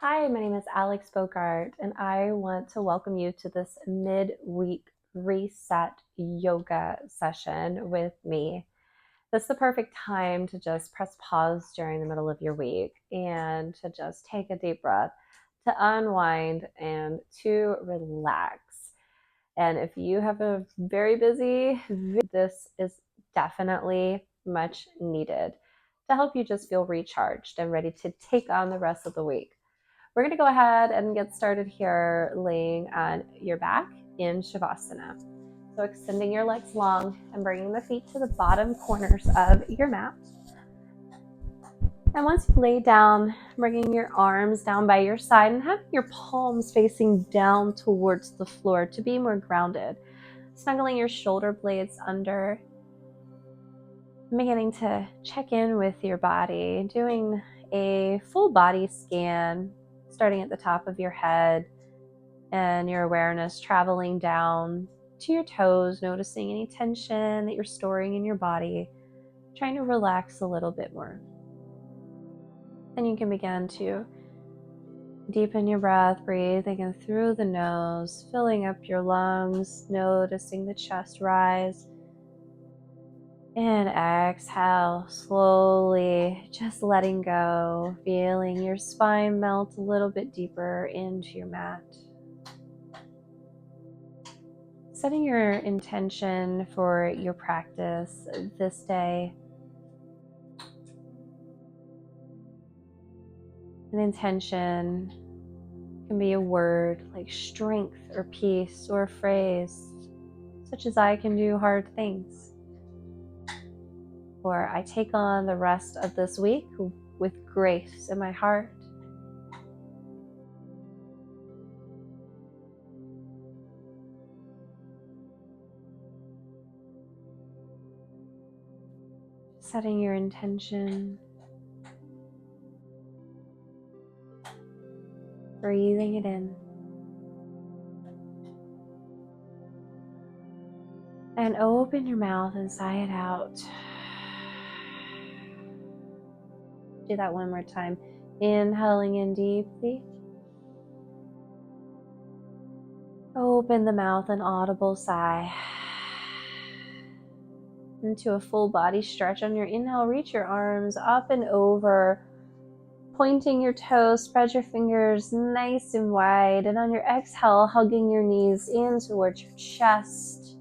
Hi, my name is Alex Bogart, and I want to welcome you to this midweek reset yoga session with me. This is the perfect time to just press pause during the middle of your week and to just take a deep breath, to unwind and to relax. And if you have a very busy, this is definitely much needed to help you just feel recharged and ready to take on the rest of the week. We're going to go ahead and get started here laying on your back in Savasana. So extending your legs long and bringing the feet to the bottom corners of your mat. And once you lay down, bringing your arms down by your side and having your palms facing down towards the floor to be more grounded. Snuggling your shoulder blades under. Beginning to check in with your body, doing a full body scan, starting at the top of your head and your awareness traveling down to your toes, noticing any tension that you're storing in your body, trying to relax a little bit more. Then you can begin to deepen your breath, breathing in through the nose, filling up your lungs, noticing the chest rise. And exhale, slowly, just letting go, feeling your spine melt a little bit deeper into your mat. Setting your intention for your practice this day. An intention can be a word like strength or peace, or a phrase such as I can do hard things. Or I take on the rest of this week with grace in my heart. Setting your intention. Breathing it in. And open your mouth and sigh it out. Do that one more time. Inhaling in deeply. Open the mouth, an audible sigh. Into a full body stretch. On your inhale, reach your arms up and over, pointing your toes, spread your fingers nice and wide. And on your exhale, hugging your knees in towards your chest.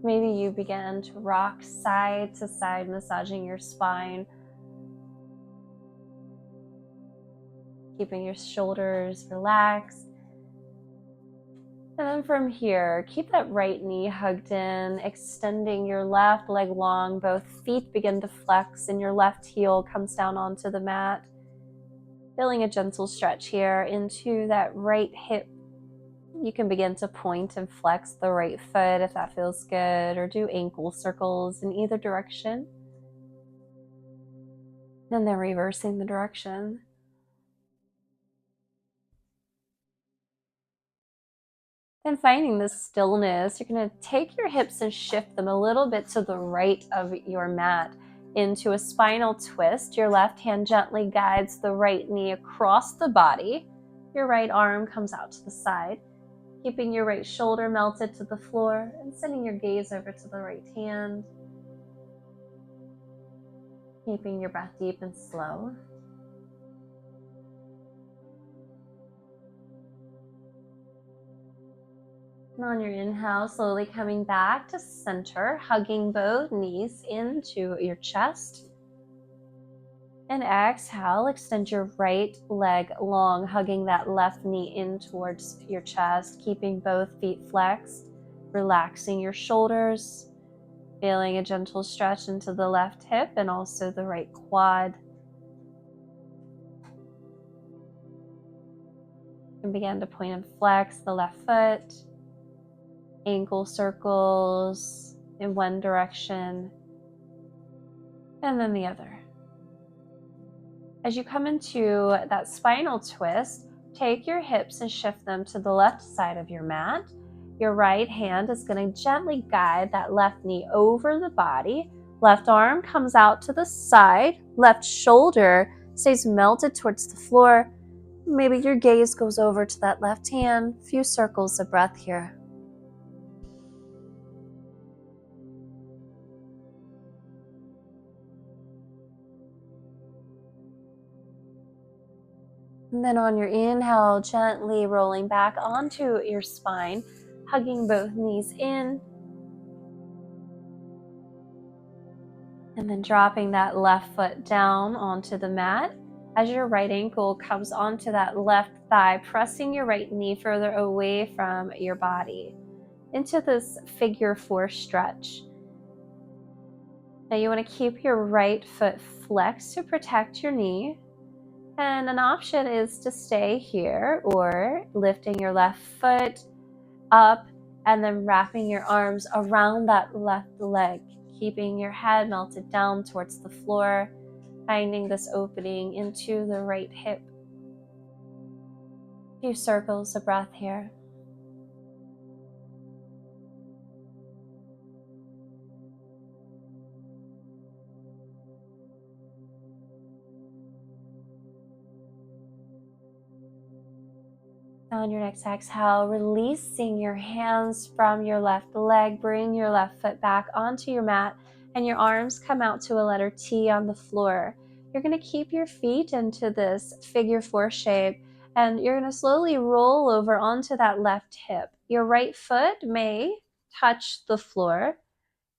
Maybe you begin to rock side to side, massaging your spine. Keeping your shoulders relaxed. And then from here, keep that right knee hugged in, extending your left leg long. Both feet begin to flex and your left heel comes down onto the mat. Feeling a gentle stretch here into that right hip. You can begin to point and flex the right foot if that feels good, or do ankle circles in either direction. And then reversing the direction. And finding this stillness, you're going to take your hips and shift them a little bit to the right of your mat into a spinal twist. Your left hand gently guides the right knee across the body. Your right arm comes out to the side, keeping your right shoulder melted to the floor and sending your gaze over to the right hand. Keeping your breath deep and slow. And on your inhale, slowly coming back to center, hugging both knees into your chest. And exhale, extend your right leg long, hugging that left knee in towards your chest, keeping both feet flexed, relaxing your shoulders, feeling a gentle stretch into the left hip and also the right quad. And begin to point and flex the left foot. Ankle circles in one direction and then the other. As you come into that spinal twist, take your hips and shift them to the left side of your mat. Your right hand is going to gently guide that left knee over the body. Left arm comes out to the side. Left shoulder stays melted towards the floor. Maybe your gaze goes over to that left hand. A few circles of breath here. And then on your inhale, gently rolling back onto your spine, hugging both knees in. And then dropping that left foot down onto the mat. As your right ankle comes onto that left thigh, pressing your right knee further away from your body into this figure 4 stretch. Now you want to keep your right foot flexed to protect your knee. And an option is to stay here or lifting your left foot up and then wrapping your arms around that left leg, keeping your head melted down towards the floor, finding this opening into the right hip. A few circles of breath here. On your next exhale, releasing your hands from your left leg, bring your left foot back onto your mat, and your arms come out to a letter T on the floor. You're going to keep your feet into this figure 4 shape, and you're going to slowly roll over onto that left hip. Your right foot may touch the floor.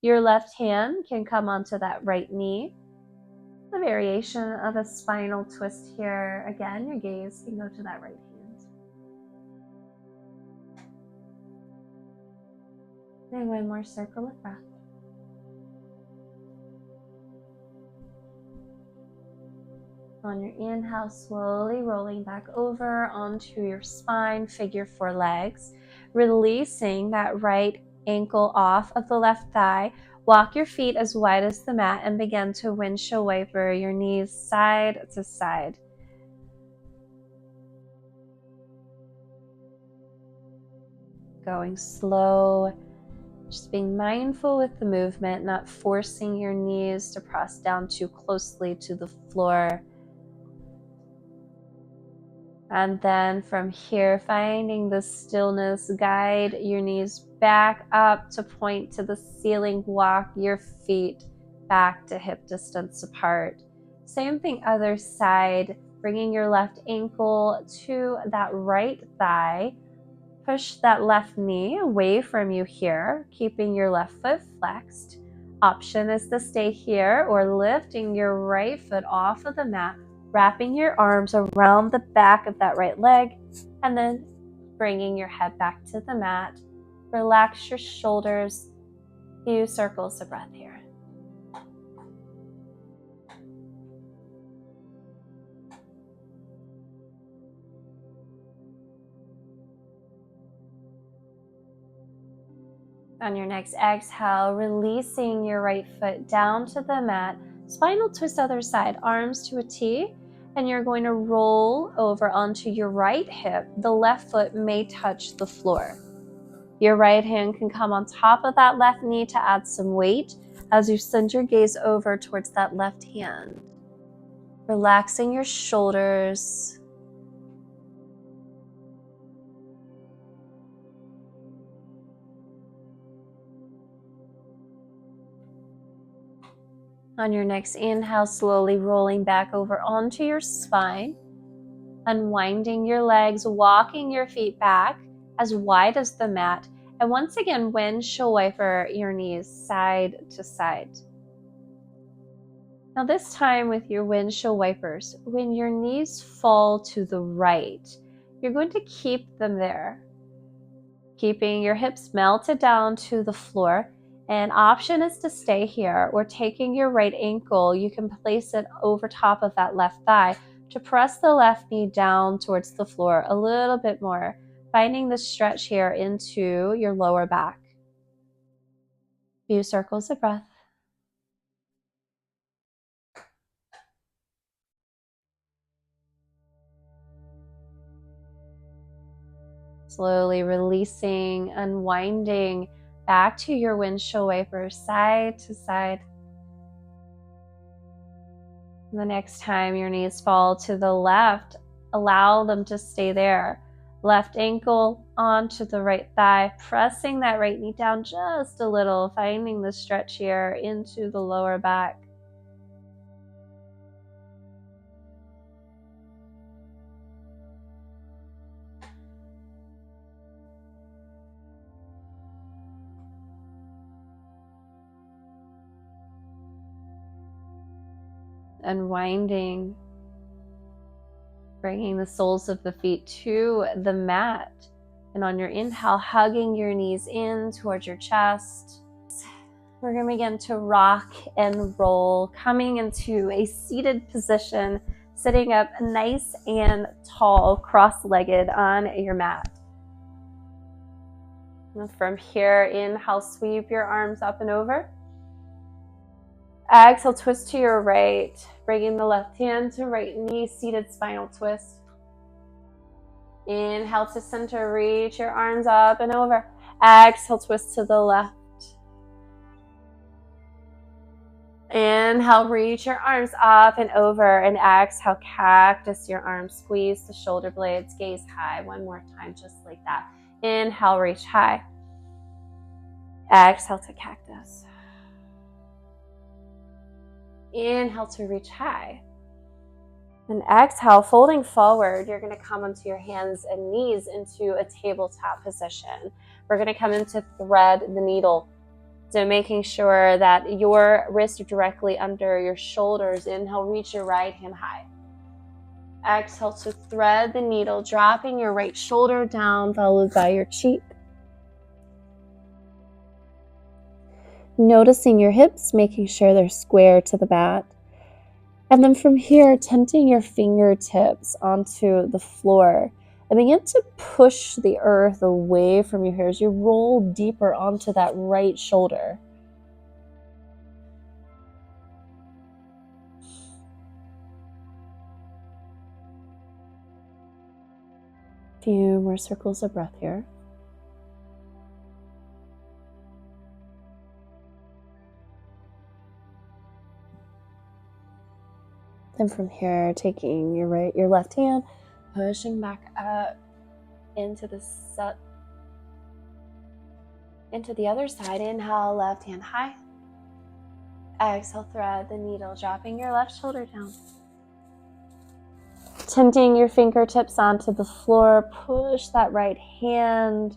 Your left hand can come onto that right knee. The variation of a spinal twist here. Again, your gaze can go to that right hand. And one more circle of breath. On your inhale, slowly rolling back over onto your spine, figure 4 legs, releasing that right ankle off of the left thigh. Walk your feet as wide as the mat and begin to windshield wiper your knees side to side. Going slow, just being mindful with the movement, not forcing your knees to press down too closely to the floor. And then from here, finding the stillness, guide your knees back up to point to the ceiling. Walk your feet back to hip distance apart. Same thing other side, bringing your left ankle to that right thigh. Push that left knee away from you here, keeping your left foot flexed. Option is to stay here or lifting your right foot off of the mat, wrapping your arms around the back of that right leg, and then bringing your head back to the mat. Relax your shoulders. Few circles of breath here. On your next exhale, releasing your right foot down to the mat. Spinal twist other side, arms to a T, and you're going to roll over onto your right hip. The left foot may touch the floor. Your right hand can come on top of that left knee to add some weight as you send your gaze over towards that left hand. Relaxing your shoulders. On your next inhale, slowly rolling back over onto your spine, unwinding your legs, walking your feet back as wide as the mat, and once again, windshield wiper your knees side to side. Now this time with your windshield wipers, when your knees fall to the right, you're going to keep them there, keeping your hips melted down to the floor. An option is to stay here, or taking your right ankle, you can place it over top of that left thigh to press the left knee down towards the floor a little bit more, finding the stretch here into your lower back. Few circles of breath. Slowly releasing, unwinding back to your windshield wiper, side to side. The next time your knees fall to the left, Allow them to stay there. Left ankle onto the right thigh, pressing that right knee down just a little, finding the stretch here into the lower back. Unwinding, bringing the soles of the feet to the mat. And on your inhale, hugging your knees in towards your chest. We're going to begin to rock and roll, coming into a seated position, sitting up nice and tall, cross-legged on your mat. And from here, inhale, sweep your arms up and over. Exhale, twist to your right, bringing the left hand to right knee, seated spinal twist. Inhale to center, reach your arms up and over. Exhale, twist to the left. Inhale, reach your arms up and over, and exhale, cactus your arms, squeeze the shoulder blades, gaze high. One more time, just like that. Inhale, reach high. Exhale to cactus. Inhale to reach high. And exhale, folding forward, you're going to come onto your hands and knees into a tabletop position. We're going to come into thread the needle. So making sure that your wrists are directly under your shoulders. Inhale, reach your right hand high. Exhale to thread the needle, dropping your right shoulder down, followed by your cheek. Noticing your hips, making sure they're square to the mat. And then from here, tenting your fingertips onto the floor. And begin to push the earth away from you here as you roll deeper onto that right shoulder. A few more circles of breath here. And from here, taking your left hand, pushing back up into the other side. Inhale, left hand high. Exhale, thread the needle, dropping your left shoulder down. Tenting your fingertips onto the floor, push that right hand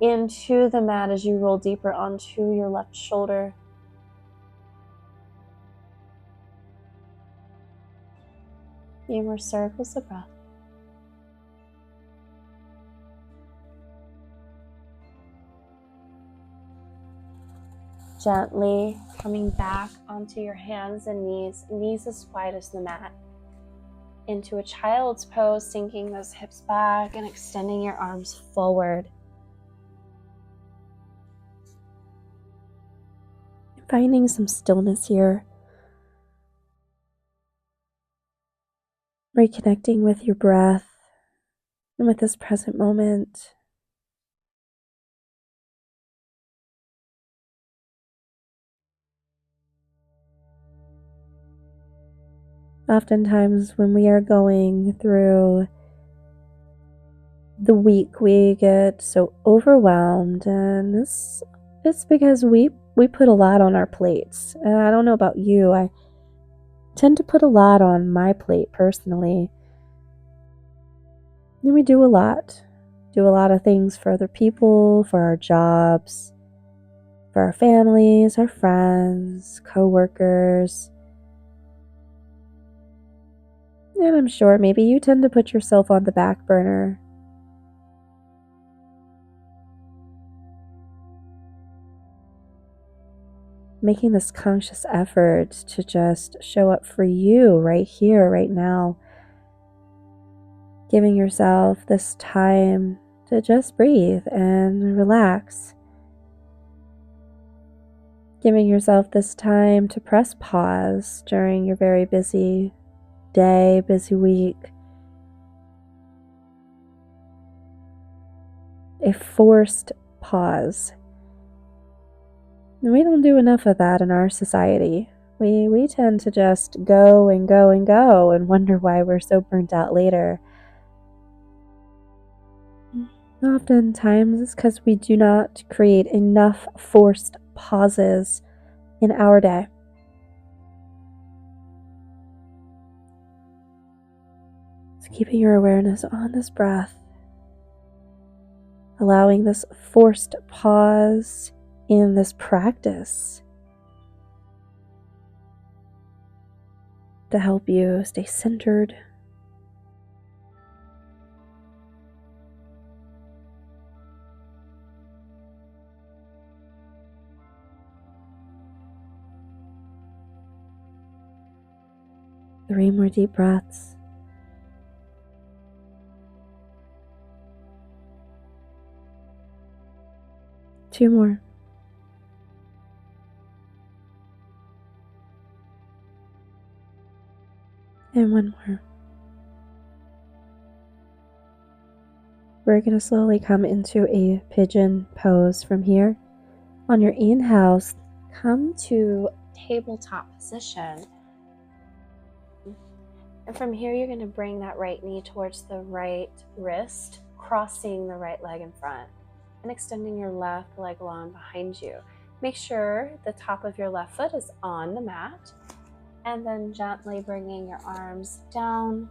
into the mat as you roll deeper onto your left shoulder. Few more circles of breath. Gently coming back onto your hands and knees as wide as the mat. Into a child's pose, sinking those hips back and extending your arms forward. Finding some stillness here. Reconnecting with your breath and with this present moment. Oftentimes when we are going through the week, we get so overwhelmed, and it's because we put a lot on our plates. And I don't know about you, I tend to put a lot on my plate personally. And we do a lot of things for other people, for our jobs, for our families, our friends, co-workers. And I'm sure maybe you tend to put yourself on the back burner. Making this conscious effort to just show up for you right here, right now. Giving yourself this time to just breathe and relax. Giving yourself this time to press pause during your very busy day, busy week. A forced pause. And we don't do enough of that in our society. We tend to just go and go and go and wonder why we're so burnt out later. Oftentimes it's because we do not create enough forced pauses in our day. So keeping your awareness on this breath, allowing this forced pause in this practice to help you stay centered. Three more deep breaths. Two more. And one more. We're going to slowly come into a pigeon pose from here. On your inhale, come to tabletop position. And from here, you're going to bring that right knee towards the right wrist, crossing the right leg in front and extending your left leg long behind you. Make sure the top of your left foot is on the mat, and then gently bringing your arms down.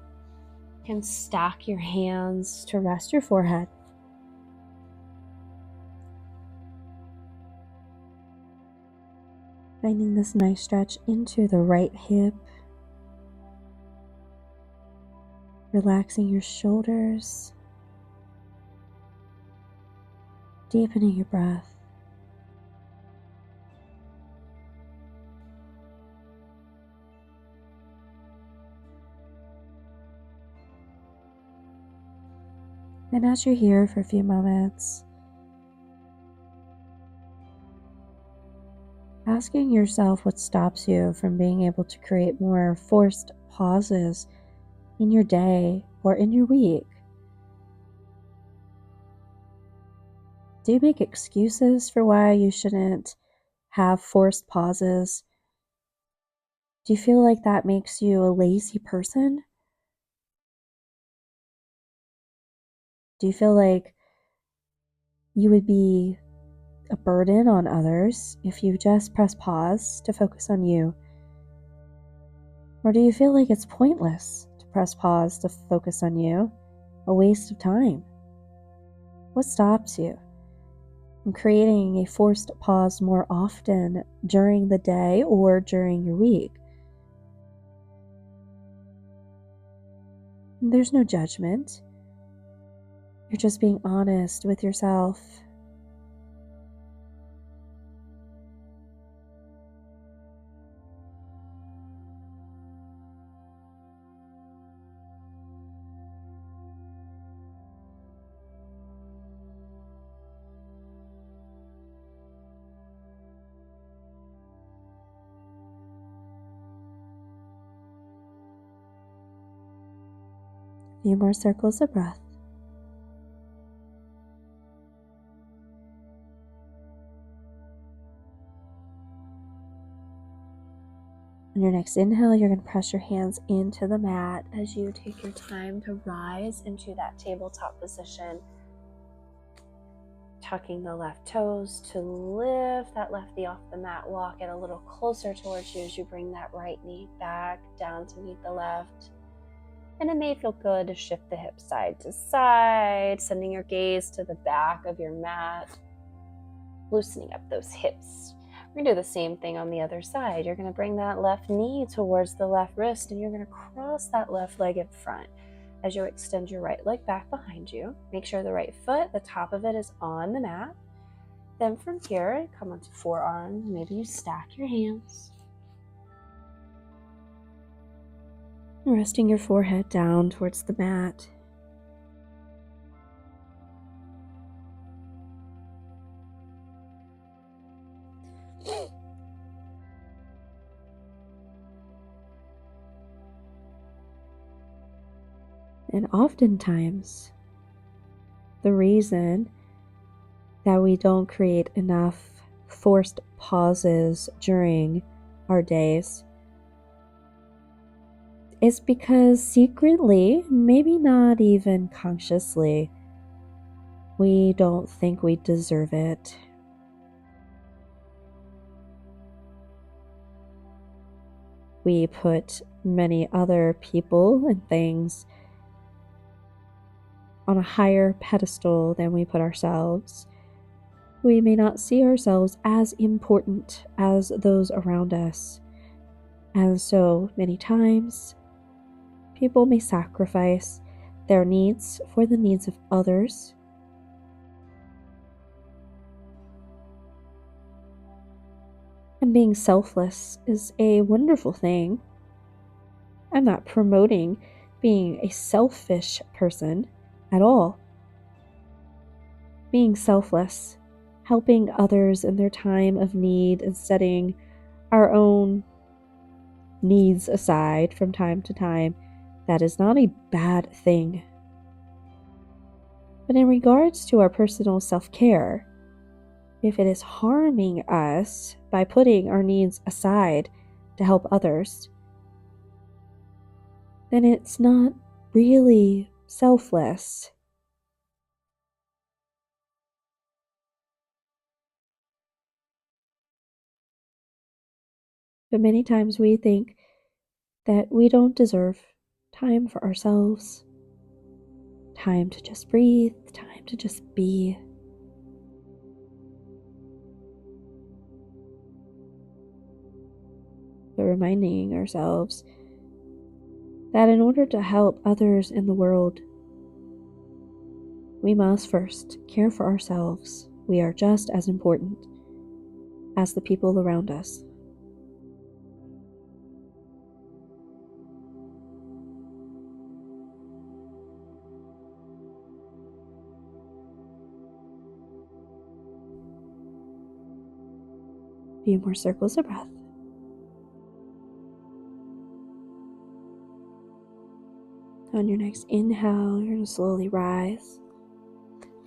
You can stack your hands to rest your forehead. Finding this nice stretch into the right hip. Relaxing your shoulders. Deepening your breath. And as you're here for a few moments, asking yourself what stops you from being able to create more forced pauses in your day or in your week. Do you make excuses for why you shouldn't have forced pauses? Do you feel like that makes you a lazy person? Do you feel like you would be a burden on others if you just press pause to focus on you? Or do you feel like it's pointless to press pause to focus on you? A waste of time? What stops you from creating a forced pause more often during the day or during your week? There's no judgment. You're just being honest with yourself. A few more circles of breath. On your next inhale, you're going to press your hands into the mat as you take your time to rise into that tabletop position. Tucking the left toes to lift that left knee off the mat. Walk it a little closer towards you as you bring that right knee back down to meet the left. And it may feel good to shift the hips side to side, sending your gaze to the back of your mat, loosening up those hips. We're going to do the same thing on the other side. You're going to bring that left knee towards the left wrist, and you're going to cross that left leg in front. As you extend your right leg back behind you, make sure the right foot, the top of it, is on the mat. Then from here, come onto forearms. Maybe you stack your hands. Resting your forehead down towards the mat. And oftentimes, the reason that we don't create enough forced pauses during our days is because secretly, maybe not even consciously, we don't think we deserve it. We put many other people and things on a higher pedestal than we put ourselves. We may not see ourselves as important as those around us. And so many times, people may sacrifice their needs for the needs of others. And being selfless is a wonderful thing. I'm not promoting being a selfish person at all. Being selfless, helping others in their time of need and setting our own needs aside from time to time, that is not a bad thing. But in regards to our personal self-care, if it is harming us by putting our needs aside to help others, then it's not really selfless. But many times we think that we don't deserve time for ourselves, time to just breathe, time to just be. But reminding ourselves that in order to help others in the world, we must first care for ourselves. We are just as important as the people around us. Few more circles of breath. On your next inhale, you're going to slowly rise.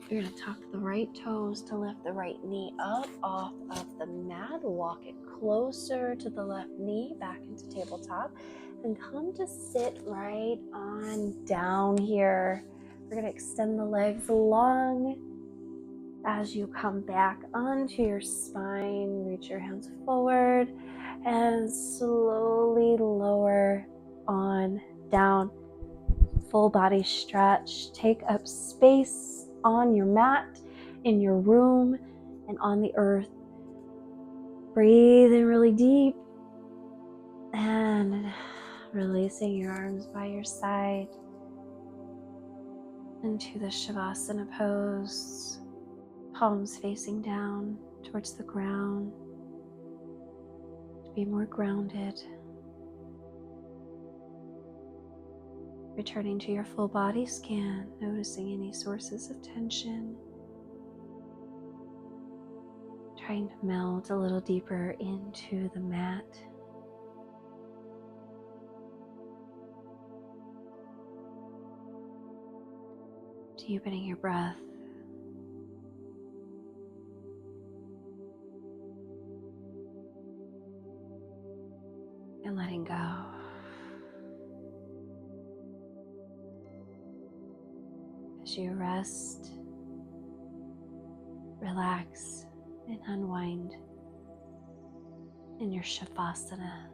You're going to tuck the right toes to lift the right knee up off of the mat. Walk it closer to the left knee, back into tabletop, and come to sit right on down here. We're going to extend the legs long as you come back onto your spine. Reach your hands forward and slowly lower on down. Full body stretch. Take up space on your mat, in your room, and on the earth. Breathe in really deep and releasing your arms by your side into the Savasana pose. Palms facing down towards the ground to be more grounded. Returning to your full body scan, noticing any sources of tension. Trying to melt a little deeper into the mat. Deepening your breath. And letting go. As you rest, relax, and unwind in your Savasana.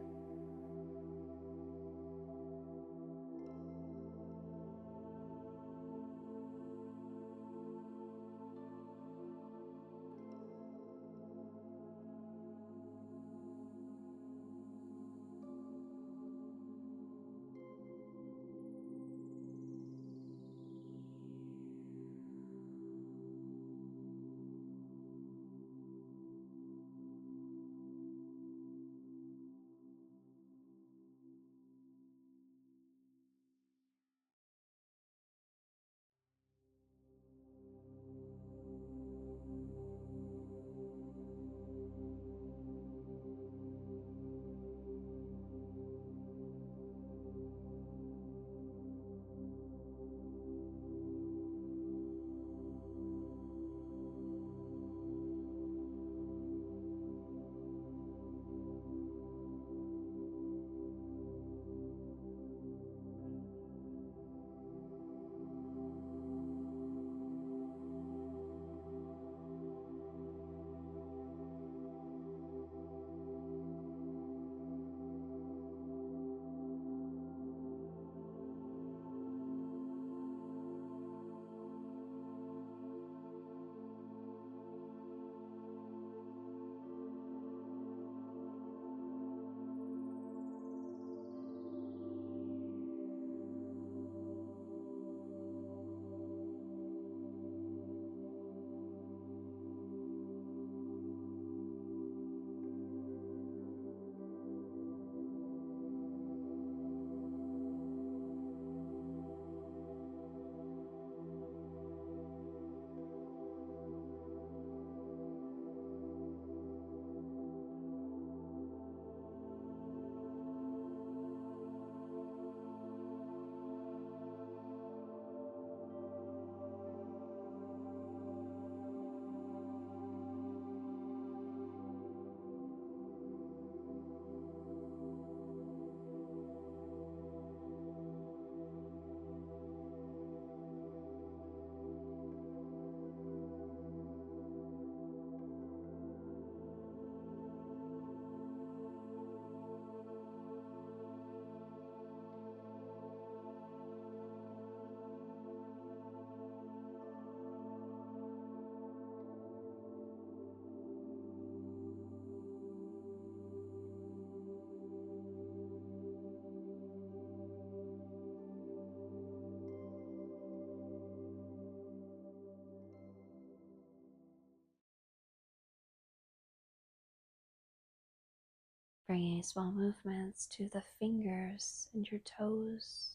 Bringing small movements to the fingers and your toes.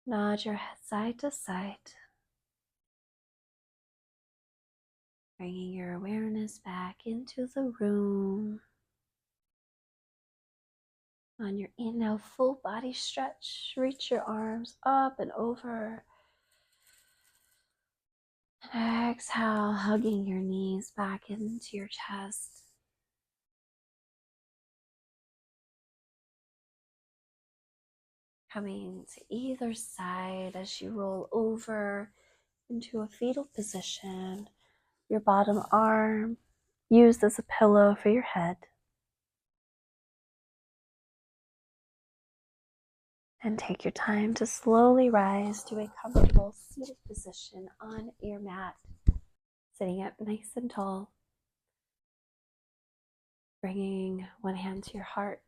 Nod your head side to side. Bringing your awareness back into the room. On your inhale, full body stretch. Reach your arms up and over. And exhale, hugging your knees back into your chest. Coming to either side as you roll over into a fetal position. Your bottom arm used as a pillow for your head. And take your time to slowly rise to a comfortable seated position on your mat. Sitting up nice and tall. Bringing one hand to your heart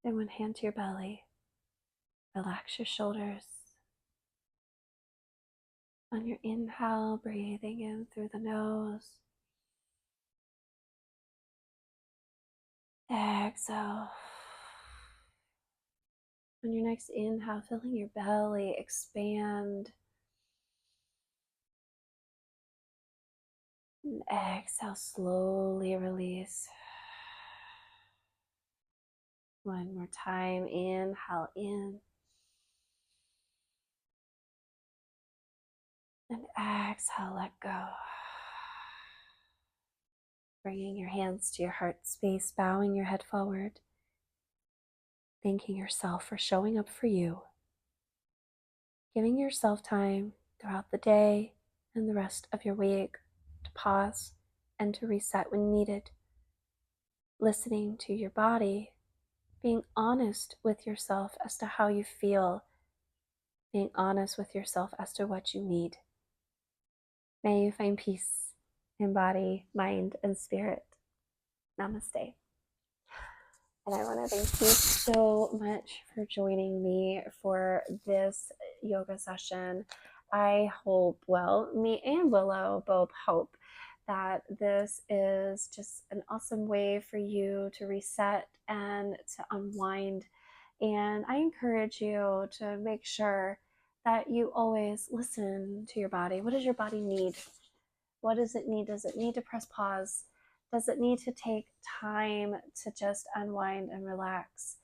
and one hand to your belly. Relax your shoulders. On your inhale, breathing in through the nose. Exhale. On your next inhale, feeling your belly expand. And exhale, slowly release. One more time, inhale in. And exhale, let go. Bringing your hands to your heart space, bowing your head forward. Thanking yourself for showing up for you. Giving yourself time throughout the day and the rest of your week to pause and to reset when needed. Listening to your body, being honest with yourself as to how you feel, being honest with yourself as to what you need. May you find peace in body, mind, and spirit. Namaste. And I want to thank you so much for joining me for this yoga session. I hope, well, me and Willow both hope that this is just an awesome way for you to reset and to unwind. And I encourage you to make sure that you always listen to your body. What does your body need? What does it need? Does it need to press pause? Does it need to take time to just unwind and relax?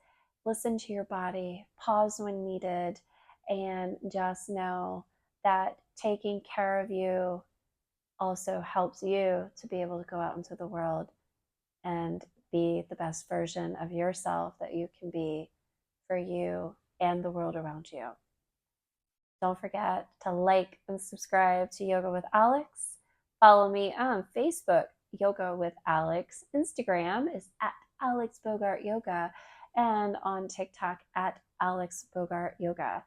Listen to your body, pause when needed, and just know that taking care of you also helps you to be able to go out into the world and be the best version of yourself that you can be for you and the world around you. Don't forget to like and subscribe to Yoga with Alex. Follow me on Facebook, Yoga with Alex. Instagram is at Alex Bogart Yoga, and on TikTok at Alex Bogart Yoga.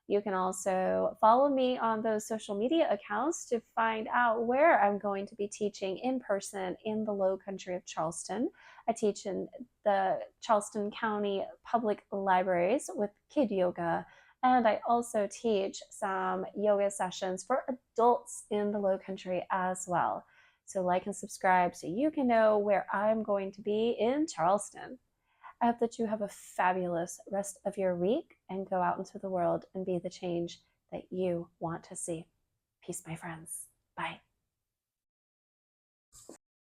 You can also follow me on those social media accounts to find out where I'm going to be teaching in person in the Low Country of Charleston. I teach in the Charleston County Public Libraries with Kid Yoga, and I also teach some yoga sessions for adults in the Low Country as well. So like and subscribe so you can know where I'm going to be in Charleston. I hope that you have a fabulous rest of your week and go out into the world and be the change that you want to see. Peace, my friends. Bye.